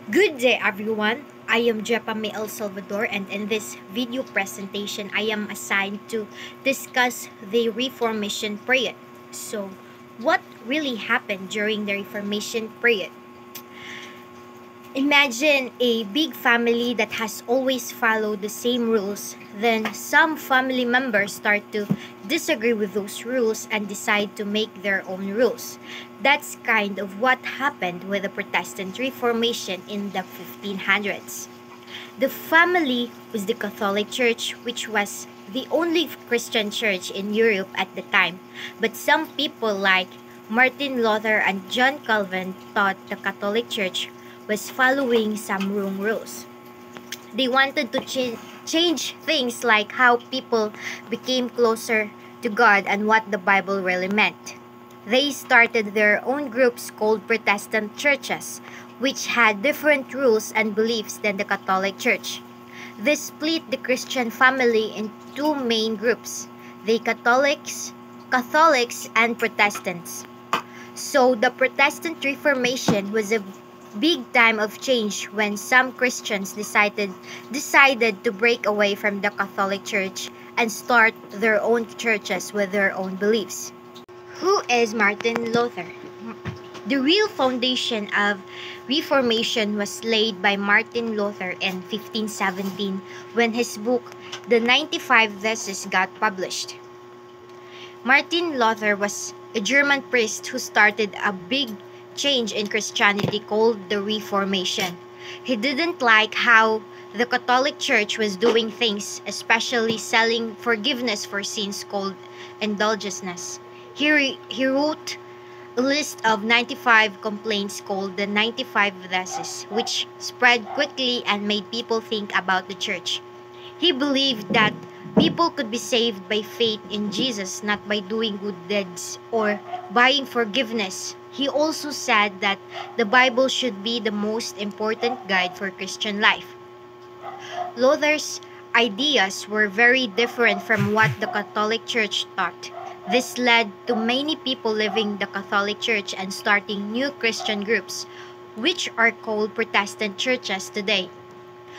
Good day everyone, I am Jepame El Salvador, and in this video presentation I am assigned to discuss the Reformation period. So, what really happened during the Reformation period? Imagine a big family that has always followed the same rules. Then some family members start to disagree with those rules and decide to make their own rules. That's kind of what happened with the Protestant Reformation in the 1500s. The family was the Catholic Church, which was the only Christian church in Europe at the time. But some people like Martin Luther and John Calvin thought the Catholic Church was following some wrong rules. They wanted to change things like how people became closer to God and what the Bible really meant. They started their own groups called Protestant churches, which had different rules and beliefs than the Catholic Church. This split the Christian family in two main groups, the Catholics and Protestants. So the Protestant Reformation was a big time of change when some Christians decided to break away from the Catholic Church and start their own churches with their own beliefs. Who is Martin Luther? The real foundation of Reformation was laid by Martin Luther in 1517 when his book, The 95 Theses, got published. Martin Luther was a German priest who started a big change in Christianity called the Reformation. He didn't like how the Catholic Church was doing things, especially selling forgiveness for sins called indulgences. He wrote a list of 95 complaints called the 95 Theses, which spread quickly and made people think about the church. He believed that people could be saved by faith in Jesus, not by doing good deeds or buying forgiveness. He also said that the Bible should be the most important guide for Christian life. Luther's ideas were very different from what the Catholic Church taught. This led to many people leaving the Catholic Church and starting new Christian groups, which are called Protestant churches today.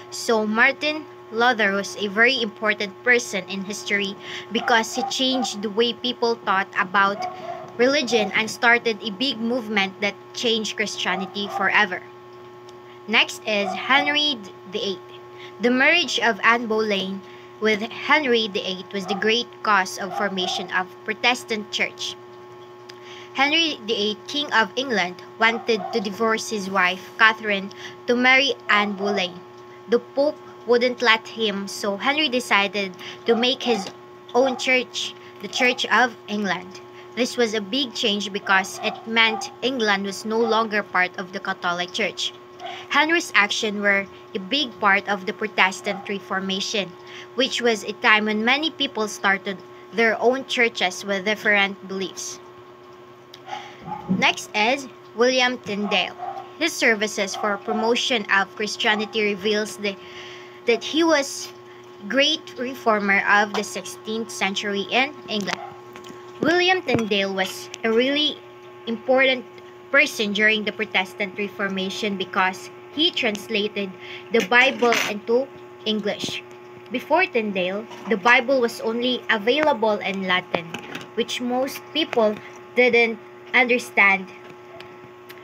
So Martin Luther was a very important person in history because he changed the way people thought about religion and started a big movement that changed Christianity forever. Next is Henry VIII. The marriage of Anne Boleyn with Henry VIII was the great cause of formation of Protestant church. Henry VIII, King of England, wanted to divorce his wife, Catherine, to marry Anne Boleyn. The Pope wouldn't let him, so Henry decided to make his own church, the Church of England. This was a big change because it meant England was no longer part of the Catholic Church. Henry's actions were a big part of the Protestant Reformation, which was a time when many people started their own churches with different beliefs. Next is William Tyndale. His services for promotion of Christianity reveals that he was a great reformer of the 16th century in England. William Tyndale was a really important person during the Protestant Reformation because he translated the Bible into English. Before Tyndale, the Bible was only available in Latin, which most people didn't understand.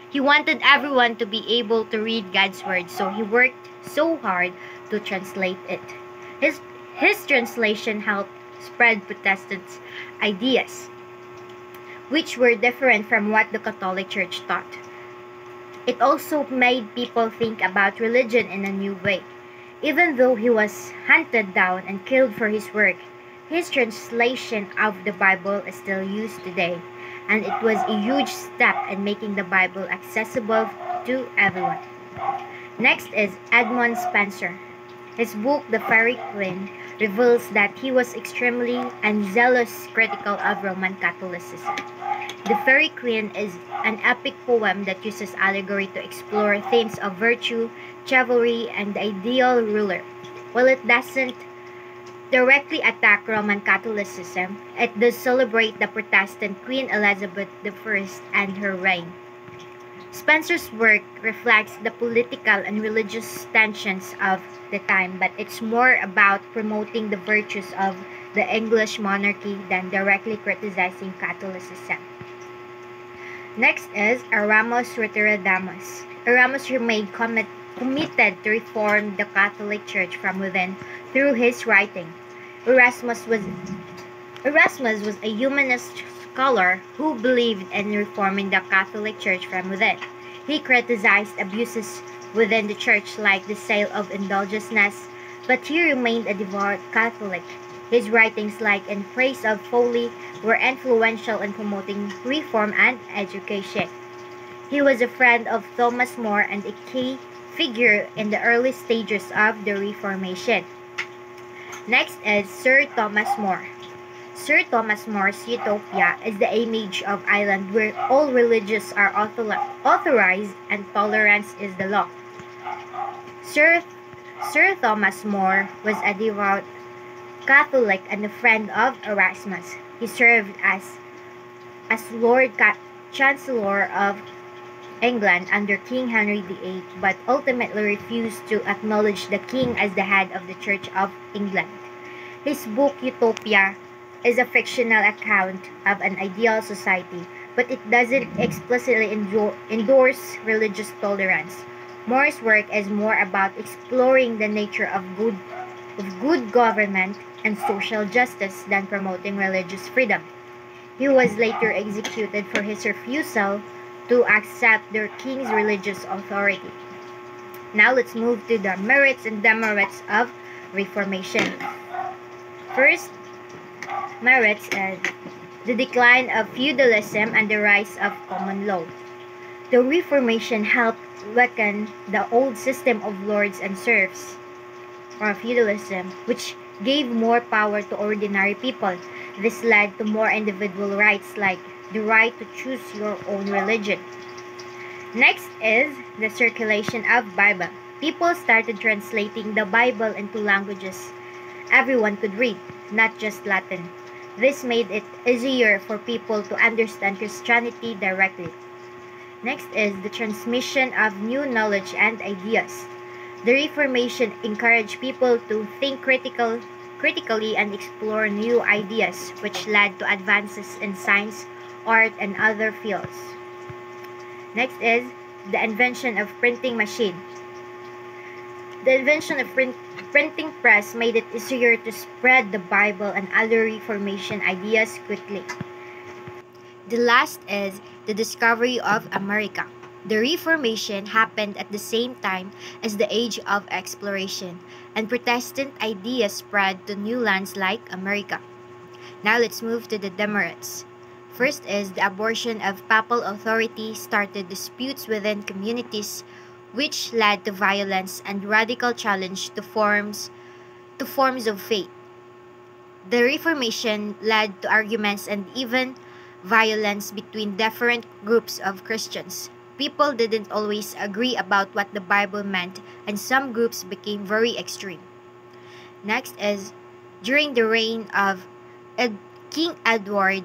He wanted everyone to be able to read God's Word, so he worked so hard to translate it. His translation helped spread Protestant ideas, which were different from what the Catholic Church taught. It also made people think about religion in a new way. Even though he was hunted down and killed for his work, his translation of the Bible is still used today, and it was a huge step in making the Bible accessible to everyone. Next is Edmund Spencer. His book, The Faerie Queene, reveals that he was extremely and zealous critical of Roman Catholicism. The Faerie Queene is an epic poem that uses allegory to explore themes of virtue, chivalry, and the ideal ruler. While it doesn't directly attack Roman Catholicism, it does celebrate the Protestant Queen Elizabeth I and her reign. Spencer's work reflects the political and religious tensions of the time, but it's more about promoting the virtues of the English monarchy than directly criticizing Catholicism. Next is Erasmus Rotterdamus. Erasmus remained committed to reform the Catholic Church from within through his writing. Erasmus was Erasmus was a humanist scholar who believed in reforming the Catholic Church from within. He criticized abuses within the Church like the sale of indulgences, but he remained a devout Catholic. His writings, like In Praise of Folly, were influential in promoting reform and education. He was a friend of Thomas More and a key figure in the early stages of the Reformation. Next is Sir Thomas More. Sir Thomas More's Utopia is the image of Ireland where all religions are authorized and tolerance is the law. Sir Thomas More was a devout Catholic and a friend of Erasmus. He served as Lord Chancellor of England under King Henry VIII, but ultimately refused to acknowledge the king as the head of the Church of England. His book Utopia is a fictional account of an ideal society, but it doesn't explicitly endorse religious tolerance. More's work is more about exploring the nature of good government and social justice than promoting religious freedom. He was later executed for his refusal to accept their king's religious authority. Now let's move to the merits and demerits of Reformation. First, merits is the decline of feudalism and the rise of common law. The Reformation helped weaken the old system of lords and serfs, or feudalism, which gave more power to ordinary people. This led to more individual rights like the right to choose your own religion. Next is the circulation of Bible. People started translating the Bible into languages everyone could read, not just Latin. This made it easier for people to understand Christianity directly. Next is the transmission of new knowledge and ideas. The Reformation encouraged people to think critically and explore new ideas, which led to advances in science, art, and other fields. Next is the invention of printing machine. The invention of printing press made it easier to spread the Bible and other Reformation ideas quickly. The last is the discovery of America. The Reformation happened at the same time as the Age of Exploration, and Protestant ideas spread to new lands like America. Now let's move to the demerits. First is the abortion of papal authority started disputes within communities, which led to violence and radical challenge to forms of faith. The Reformation led to arguments and even violence between different groups of Christians. People didn't always agree about what the Bible meant, and some groups became very extreme. Next is during the reign of King Edward,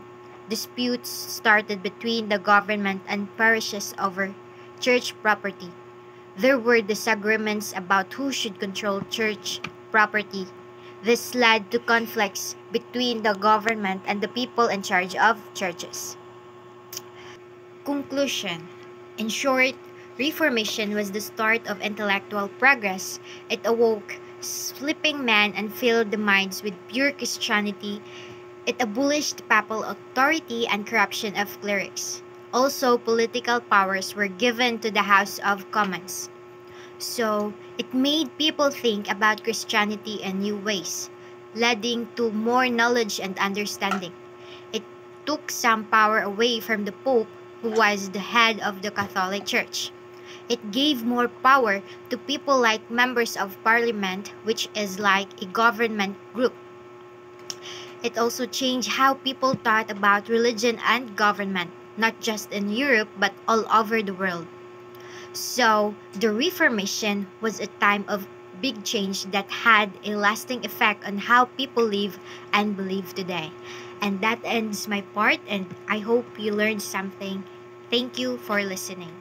disputes started between the government and parishes over church property. There were disagreements about who should control church property. This led to conflicts between the government and the people in charge of churches. Conclusion. In short, Reformation was the start of intellectual progress. It awoke sleeping men and filled the minds with pure Christianity. It abolished papal authority and corruption of clerics. Also, political powers were given to the House of Commons. So, it made people think about Christianity in new ways, leading to more knowledge and understanding. It took some power away from the Pope, who was the head of the Catholic Church. It gave more power to people like members of parliament, which is like a government group. It also changed how people thought about religion and government, not just in Europe but all over the world. So, the Reformation was a time of big change that had a lasting effect on how people live and believe today. And that ends my part, and I hope you learned something. Thank you for listening.